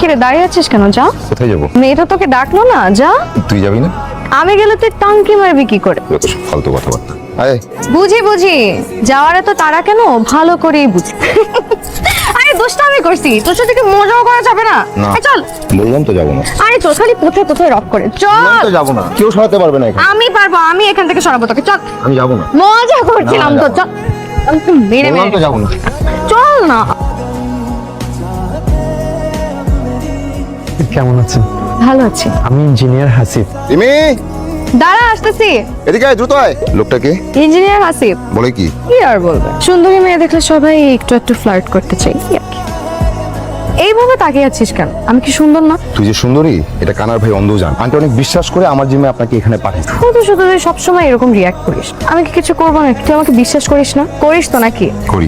কিরে দাঁড়িয়ে আছিস কেন? যা। কোথায় যাবো? মেয়েটা তোকে ডাকলো না, যা। তুই যাবি না? আমি গেলে তুই টাঙ্কি মারবি কি করে? যত সব ফালতু কথাবার্তা। আয় বুঝি যাওয়ার তো তারা কেন, ভালো করেই বুঝি। আরে দোষটা আমি করছি, তোর সাথে কি মজাও করা যাবে না? না। এই চল। বললাম তো যাবো না। আরে চল, খালি কোথায় রক করে বললাম চল। তো যাবো না, কেউ সরাতে পারবে না এখানে। আমি পারবো, আমি এখান থেকে সরাবো তোকে, চল। আমি যাবো না। মজা করছিলাম না, তো, যাবো চল। আমি তো মেরে বললাম তো মেরে যাবো না। চল না। কেমন আছেন? ভালো আছি। আমি ইঞ্জিনিয়ার হাসিব। রিমি, দাঁড়া, আসতেছি। এদিকে আয়, দ্রুত আয়। লোকটাকে ইঞ্জিনিয়ার হাসিব। বলে কি? কি আর বলবে, সুন্দরী মেয়ে দেখলে সবাই একটু ফ্লার্ট করতে চাই, এই আর কি। এইভাবে তাকিয়ে আছিস কেন? আমি কি সুন্দর না? তুই যে সুন্দরী এটা কানার ভাই অন্ধজান। আন্টি অনেক বিশ্বাস করে আমার জিমে আপনাকে এখানে পাঠিয়েছে। শুধু তুই সবসময় এরকম রিয়াক্ট করিস। আমি কি কিছু করবো না? তুই আমাকে বিশ্বাস করিস না? করিস তো নাকি? করি।